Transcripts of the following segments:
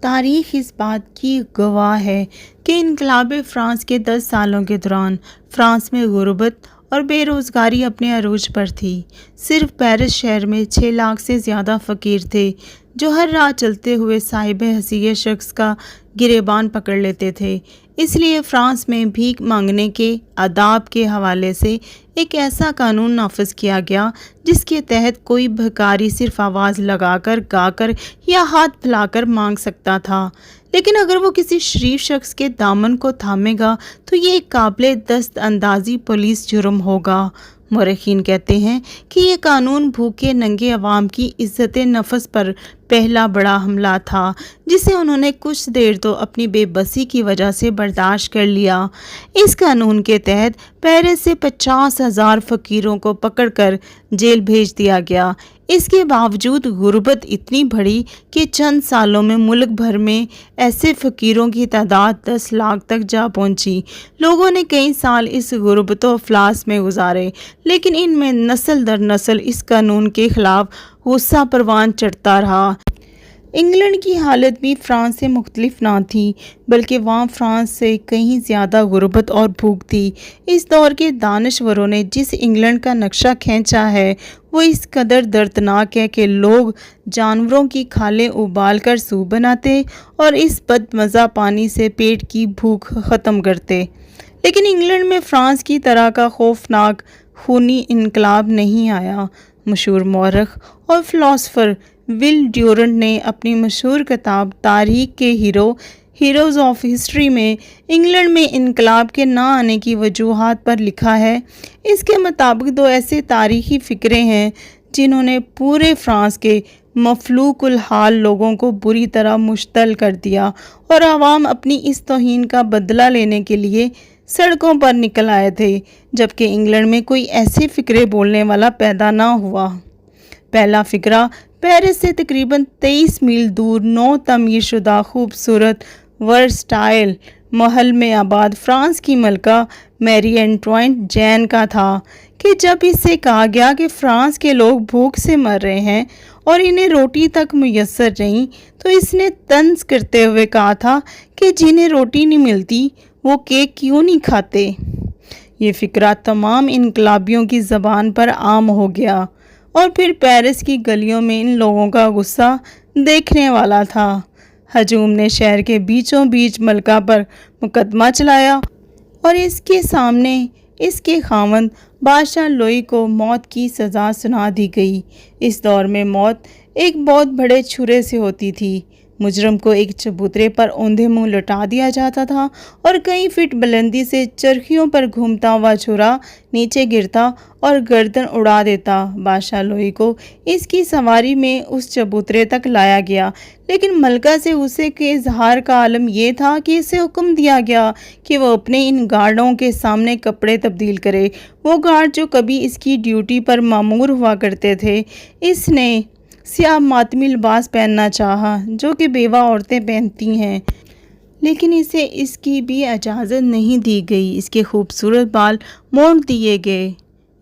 تاریخ اس بات کی گواہ ہے کہ انقلاب فرانس کے 10 سالوں کے دوران فرانس میں غربت اور بے روزگاری اپنے عروج پر تھی۔ صرف پیرس شہر میں 6 لاکھ سے زیادہ فقیر تھے جو ہر راہ چلتے ہوئے صاحب حیثیت شخص کا گریبان پکڑ لیتے تھے۔ اس لیے فرانس میں بھیک مانگنے کے آداب کے حوالے سے ایک ایسا قانون نافذ کیا گیا جس کے تحت کوئی بھکاری صرف آواز لگا کر، گا کر یا ہاتھ پھیلا کر مانگ سکتا تھا، لیکن اگر وہ کسی شریف شخص کے دامن کو تھامے گا تو یہ ایک قابل دست اندازی پولیس جرم ہوگا۔ مورخین کہتے ہیں کہ یہ قانون بھوکے ننگے عوام کی عزت نفس پر پہلا بڑا حملہ تھا جسے انہوں نے کچھ دیر تو اپنی بے بسی کی وجہ سے برداشت کر لیا۔ اس قانون کے تحت پیرس سے 50,000 فقیروں کو پکڑ کر جیل بھیج دیا گیا۔ اس کے باوجود غربت اتنی بڑھی کہ چند سالوں میں ملک بھر میں ایسے فقیروں کی تعداد 10 لاکھ تک جا پہنچی۔ لوگوں نے کئی سال اس غربت و افلاس میں گزارے، لیکن ان میں نسل در نسل اس قانون کے خلاف غصہ پروان چڑھتا رہا۔ انگلینڈ کی حالت بھی فرانس سے مختلف نہ تھی، بلکہ وہاں فرانس سے کہیں زیادہ غربت اور بھوک تھی۔ اس دور کے دانشوروں نے جس انگلینڈ کا نقشہ کھینچا ہے وہ اس قدر دردناک ہے کہ لوگ جانوروں کی کھالیں ابال کر سوپ بناتے اور اس بد مزہ پانی سے پیٹ کی بھوک ختم کرتے۔ لیکن انگلینڈ میں فرانس کی طرح کا خوفناک خونی انقلاب نہیں آیا۔ مشہور مورخ اور فلاسفر ول ڈیورنٹ نے اپنی مشہور کتاب تاریخ کے ہیروز آف ہسٹری میں انگلینڈ میں انقلاب کے نہ آنے کی وجوہات پر لکھا ہے۔ اس کے مطابق 2 ایسے تاریخی فقرے ہیں جنہوں نے پورے فرانس کے مفلوک الحال لوگوں کو بری طرح مشتعل کر دیا اور عوام اپنی اس توہین کا بدلہ لینے کے لیے سڑکوں پر نکل آئے تھے، جبکہ انگلینڈ میں کوئی ایسے فقرے بولنے والا پیدا نہ ہوا۔ پہلا فقرہ پیرس سے تقریباً 23 میل دور 9 تعمیر شدہ خوبصورت ورسٹائل محل میں آباد فرانس کی ملکہ میری انٹوائنٹ جین کا تھا کہ جب اس سے کہا گیا کہ فرانس کے لوگ بھوک سے مر رہے ہیں اور انہیں روٹی تک میسر نہیں، تو اس نے طنز کرتے ہوئے کہا تھا کہ جنہیں روٹی نہیں ملتی وہ کیک کیوں نہیں کھاتے۔ یہ فقرہ تمام انقلابیوں کی زبان پر عام ہو گیا اور پھر پیرس کی گلیوں میں ان لوگوں کا غصہ دیکھنے والا تھا۔ ہجوم نے شہر کے بیچوں بیچ ملکہ پر مقدمہ چلایا اور اس کے سامنے اس کے خاوند بادشاہ لوئی کو موت کی سزا سنا دی گئی۔ اس دور میں موت ایک بہت بڑے چھرے سے ہوتی تھی۔ مجرم کو ایک چبوترے پر اوندھے منہ لٹا دیا جاتا تھا اور کئی فٹ بلندی سے چرخیوں پر گھومتا ہوا چھرا نیچے گرتا اور گردن اڑا دیتا۔ بادشاہ لوئی کو اس کی سواری میں اس چبوترے تک لایا گیا، لیکن ملکہ سے غصے کے اظہار کا عالم یہ تھا کہ اسے حکم دیا گیا کہ وہ اپنے ان گارڈوں کے سامنے کپڑے تبدیل کرے۔ وہ گارڈ جو کبھی اس کی ڈیوٹی پر مامور ہوا کرتے تھے، اس نے سیاہ ماتمی لباس پہننا چاہا جو کہ بیوہ عورتیں پہنتی ہیں، لیکن اسے اس کی بھی اجازت نہیں دی گئی۔ اس کے خوبصورت بال مونڈ دیے گئے،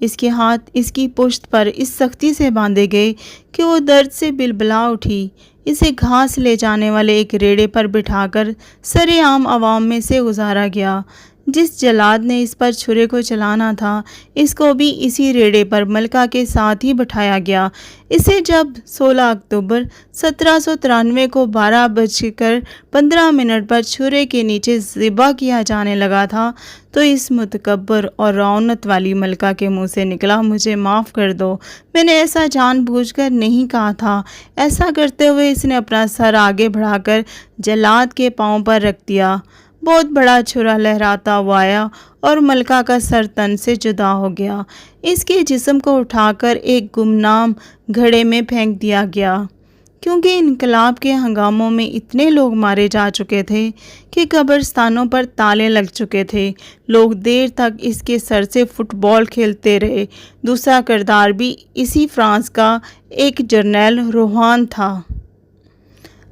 اس کے ہاتھ اس کی پشت پر اس سختی سے باندھے گئے کہ وہ درد سے بلبلا اٹھی۔ اسے گھاس لے جانے والے ایک ریڑے پر بٹھا کر سرے عام عوام میں سے گزارا گیا۔ جس جلاد نے اس پر چھرے کو چلانا تھا، اس کو بھی اسی ریڑے پر ملکہ کے ساتھ ہی بٹھایا گیا۔ اسے جب 16 اکتوبر 1793 کو 12:15 پر چھرے کے نیچے ذبح کیا جانے لگا تھا تو اس متکبر اور رعونت والی ملکہ کے منہ سے نکلا، مجھے معاف کر دو، میں نے ایسا جان بوجھ کر نہیں کہا تھا۔ ایسا کرتے ہوئے اس نے اپنا سر آگے بڑھا کر جلاد کے پاؤں پر رکھ دیا۔ بہت بڑا چھرا لہراتا ہوا آیا اور ملکہ کا سر تن سے جدا ہو گیا۔ اس کے جسم کو اٹھا کر ایک گمنام گڑھے میں پھینک دیا گیا، کیونکہ انقلاب کے ہنگاموں میں اتنے لوگ مارے جا چکے تھے کہ قبرستانوں پر تالے لگ چکے تھے۔ لوگ دیر تک اس کے سر سے فٹ بال کھیلتے رہے۔ دوسرا کردار بھی اسی فرانس کا ایک جرنیل روحان تھا۔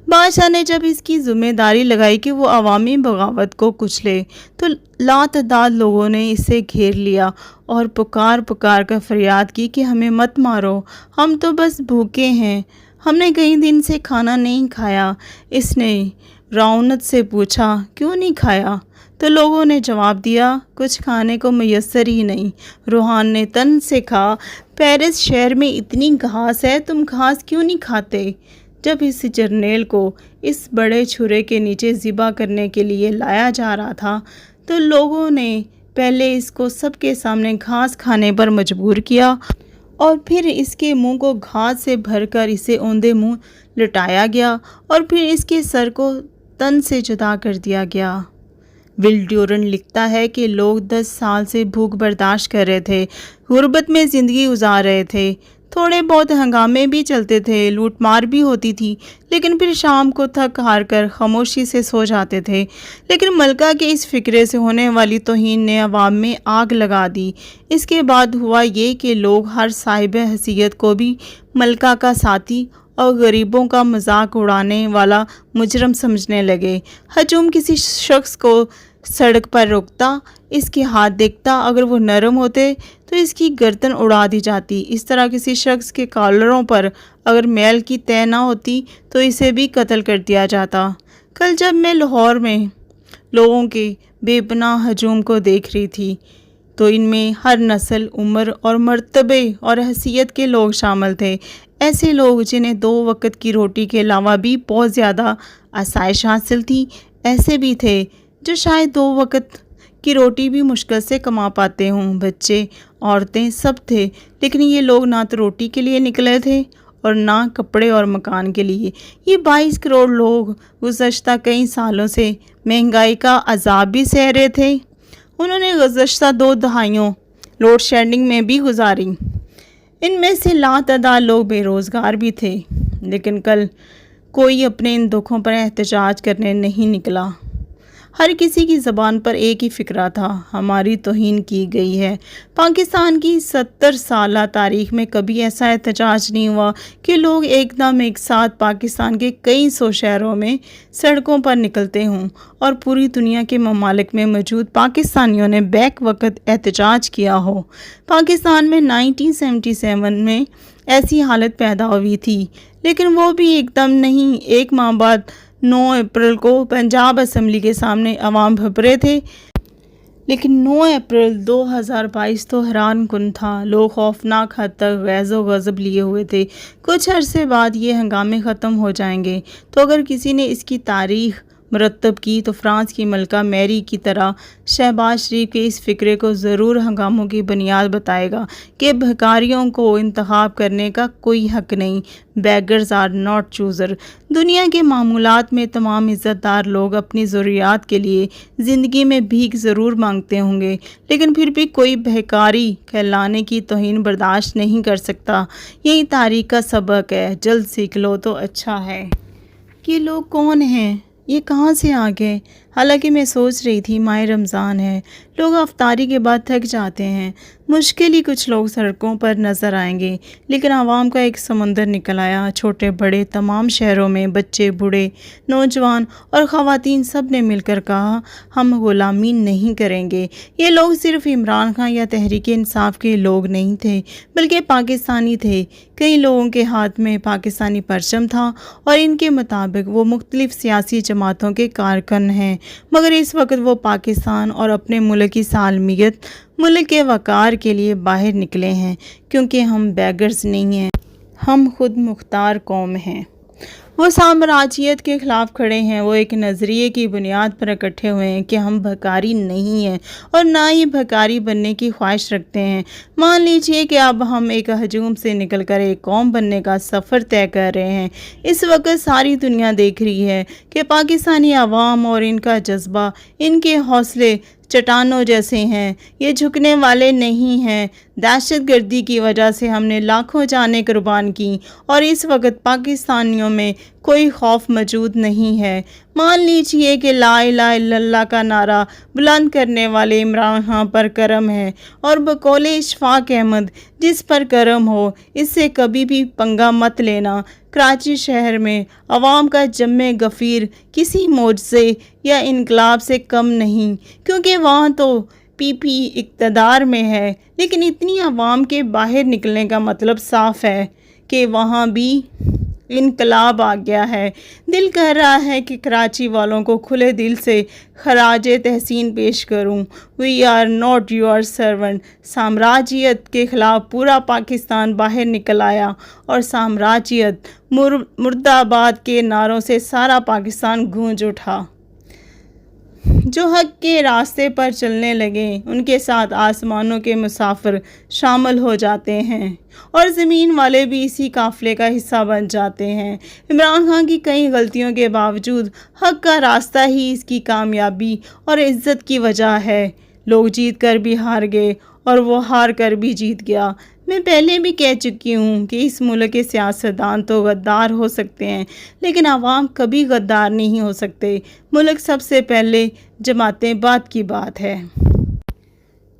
بادشاہ نے جب اس کی ذمہ داری لگائی کہ وہ عوامی بغاوت کو کچلے تو لاتعداد لوگوں نے اسے گھیر لیا اور پکار کر فریاد کی کہ ہمیں مت مارو، ہم تو بس بھوکے ہیں، ہم نے کئی دن سے کھانا نہیں کھایا۔ اس نے رعونت سے پوچھا، کیوں نہیں کھایا؟ تو لوگوں نے جواب دیا، کچھ کھانے کو میسر ہی نہیں۔ روحان نے تن سے کہا، پیرس شہر میں اتنی گھاس ہے، تم گھاس کیوں نہیں کھاتے؟ جب اس جرنیل کو اس بڑے چھرے کے نیچے ذبح کرنے کے لیے لایا جا رہا تھا تو لوگوں نے پہلے اس کو سب کے سامنے گھاس کھانے پر مجبور کیا اور پھر اس کے منہ کو گھاس سے بھر کر اسے اوندھے منہ لٹایا گیا اور پھر اس کے سر کو تن سے جدا کر دیا گیا۔ ول ڈیورنٹ لکھتا ہے کہ لوگ 10 سال سے بھوک برداشت کر رہے تھے، غربت میں زندگی گزار رہے تھے، تھوڑے بہت ہنگامے بھی چلتے تھے، لوٹ مار بھی ہوتی تھی، لیکن پھر شام کو تھک ہار کر خاموشی سے سو جاتے تھے۔ لیکن ملکہ کے اس فکرے سے ہونے والی توہین نے عوام میں آگ لگا دی۔ اس کے بعد ہوا یہ کہ لوگ ہر صاحب حیثیت کو بھی ملکہ کا ساتھی اور غریبوں کا مذاق اڑانے والا مجرم سمجھنے لگے۔ ہجوم کسی شخص کو سڑک پر روکتا، اس کے ہاتھ دیکھتا، اگر وہ نرم ہوتے تو اس کی گردن اڑا دی جاتی۔ اس طرح کسی شخص کے کالروں پر اگر میل کی تہ نہ ہوتی تو اسے بھی قتل کر دیا جاتا۔ کل جب میں لاہور میں لوگوں کے بے پناہ ہجوم کو دیکھ رہی تھی تو ان میں ہر نسل، عمر اور مرتبے اور حیثیت کے لوگ شامل تھے۔ ایسے لوگ جنہیں 2 وقت کی روٹی کے علاوہ بھی بہت زیادہ آسائش حاصل تھی، ایسے بھی تھے جو شاید 2 وقت کی روٹی بھی مشکل سے کما پاتے ہوں۔ بچے، عورتیں، سب تھے، لیکن یہ لوگ نہ تو روٹی کے لیے نکلے تھے اور نہ کپڑے اور مکان کے لیے۔ یہ 22 کروڑ لوگ گزشتہ کئی سالوں سے مہنگائی کا عذاب بھی سہ رہے تھے۔ انہوں نے گزشتہ 2 دہائیوں لوڈ شیڈنگ میں بھی گزاری۔ ان میں سے لاتعداد لوگ بے روزگار بھی تھے، لیکن کل کوئی اپنے ان دکھوں پر احتجاج کرنے نہیں نکلا۔ ہر کسی کی زبان پر ایک ہی فقرہ تھا، ہماری توہین کی گئی ہے۔ پاکستان کی 70 سالہ تاریخ میں کبھی ایسا احتجاج نہیں ہوا کہ لوگ ایک دم ایک ساتھ پاکستان کے کئی 100 شہروں میں سڑکوں پر نکلتے ہوں اور پوری دنیا کے ممالک میں موجود پاکستانیوں نے بیک وقت احتجاج کیا ہو۔ پاکستان میں 1977 میں ایسی حالت پیدا ہوئی تھی، لیکن وہ بھی ایک دم نہیں۔ 1 ماہ بعد 9 اپریل کو پنجاب اسمبلی کے سامنے عوام بھپرے تھے، لیکن 9 اپریل 2022 تو حیران کن تھا۔ لوگ خوفناک حد تک غیظ و غضب لیے ہوئے تھے۔ کچھ عرصے بعد یہ ہنگامے ختم ہو جائیں گے، تو اگر کسی نے اس کی تاریخ مرتب کی تو فرانس کی ملکہ میری کی طرح شہباز شریف کے اس فکرے کو ضرور ہنگاموں کی بنیاد بتائے گا کہ بھکاریوں کو انتخاب کرنے کا کوئی حق نہیں۔ Beggars are not chooser. دنیا کے معاملات میں تمام عزت دار لوگ اپنی ضروریات کے لیے زندگی میں بھیک ضرور مانگتے ہوں گے، لیکن پھر بھی کوئی بھکاری کہلانے کی توہین برداشت نہیں کر سکتا۔ یہی تاریخ کا سبق ہے، جلد سیکھ لو تو اچھا ہے۔ یہ لوگ کون ہیں؟ یہ کہاں سے آ گئے؟ حالانکہ میں سوچ رہی تھی ماہ رمضان ہے، لوگ افطاری کے بعد تھک جاتے ہیں، مشکل ہی کچھ لوگ سڑکوں پر نظر آئیں گے، لیکن عوام کا ایک سمندر نکل آیا۔ چھوٹے بڑے تمام شہروں میں بچے، بوڑھے، نوجوان اور خواتین سب نے مل کر کہا، ہم غلامی نہیں کریں گے۔ یہ لوگ صرف عمران خان یا تحریک انصاف کے لوگ نہیں تھے، بلکہ پاکستانی تھے۔ کئی لوگوں کے ہاتھ میں پاکستانی پرچم تھا اور ان کے مطابق وہ مختلف سیاسی جماعتوں کے کارکن ہیں، مگر اس وقت وہ پاکستان اور اپنے ملک کی سالمیت، ملک کے وقار کے لیے باہر نکلے ہیں، کیونکہ ہم بیگرز نہیں ہیں، ہم خود مختار قوم ہیں۔ وہ سامراجیت کے خلاف کھڑے ہیں، وہ ایک نظریے کی بنیاد پر اکٹھے ہوئے ہیں کہ ہم بھکاری نہیں ہیں اور نہ ہی بھکاری بننے کی خواہش رکھتے ہیں۔ مان لیجئے کہ اب ہم ایک ہجوم سے نکل کر ایک قوم بننے کا سفر طے کر رہے ہیں۔ اس وقت ساری دنیا دیکھ رہی ہے کہ پاکستانی عوام اور ان کا جذبہ، ان کے حوصلے چٹانوں جیسے ہیں، یہ جھکنے والے نہیں ہیں۔ دہشت گردی کی وجہ سے ہم نے لاکھوں جانیں قربان کی اور اس وقت پاکستانیوں میں کوئی خوف موجود نہیں ہے۔ مان لیجئے کہ لا الہ الا اللہ کا نعرہ بلند کرنے والے عمران خان پر کرم ہے، اور بقول اشفاق احمد، جس پر کرم ہو اس سے کبھی بھی پنگا مت لینا۔ کراچی شہر میں عوام کا جمع غفیر کسی معجزے یا انقلاب سے کم نہیں، کیونکہ وہاں تو پی پی اقتدار میں ہے، لیکن اتنی عوام کے باہر نکلنے کا مطلب صاف ہے کہ وہاں بھی انقلاب آ گیا ہے۔ دل کہہ رہا ہے کہ کراچی والوں کو کھلے دل سے خراج تحسین پیش کروں۔ We are not your servant. سامراجیت کے خلاف پورا پاکستان باہر نکل آیا اور سامراجیت مرد آباد کے نعروں سے سارا پاکستان گونج اٹھا۔ جو حق کے راستے پر چلنے لگے ان کے ساتھ آسمانوں کے مسافر شامل ہو جاتے ہیں اور زمین والے بھی اسی قافلے کا حصہ بن جاتے ہیں۔ عمران خان کی کئی غلطیوں کے باوجود حق کا راستہ ہی اس کی کامیابی اور عزت کی وجہ ہے۔ لوگ جیت کر بھی ہار گئے اور وہ ہار کر بھی جیت گیا۔ میں پہلے بھی کہہ چکی ہوں کہ اس ملک کے سیاستدان تو غدار ہو سکتے ہیں لیکن عوام کبھی غدار نہیں ہو سکتے۔ ملک سب سے پہلے، جماعتیں بعد کی بات ہے۔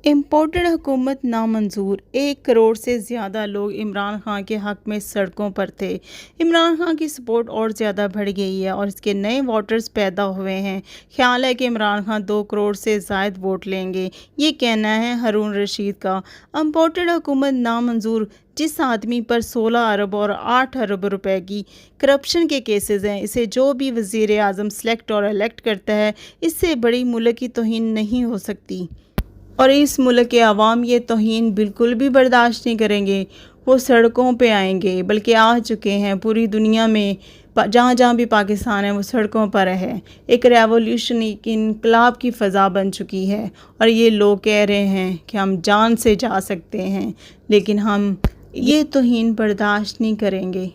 امپورٹڈ حکومت نامنظور۔ 1 کروڑ سے زیادہ لوگ عمران خان کے حق میں سڑکوں پر تھے۔ عمران خان کی سپورٹ اور زیادہ بڑھ گئی ہے اور اس کے نئے ووٹرز پیدا ہوئے ہیں۔ خیال ہے کہ عمران خان 2 کروڑ سے زائد ووٹ لیں گے، یہ کہنا ہے ہارون رشید کا۔ امپورٹڈ حکومت نامنظور جس آدمی پر 16 ارب اور 8 ارب روپے کی کرپشن کے کیسز ہیں، اسے جو بھی وزیر اعظم سلیکٹ اور الیکٹ کرتا ہے، اس سے بڑی ملک کی توہین نہیں ہو سکتی اور اس ملک کے عوام یہ توہین بالکل بھی برداشت نہیں کریں گے۔ وہ سڑکوں پہ آئیں گے، بلکہ آ چکے ہیں۔ پوری دنیا میں جہاں جہاں بھی پاکستان ہے وہ سڑکوں پر ہے۔ ایک ریولیوشن، ایک انقلاب کی فضا بن چکی ہے اور یہ لوگ کہہ رہے ہیں کہ ہم جان سے جا سکتے ہیں لیکن ہم یہ توہین برداشت نہیں کریں گے۔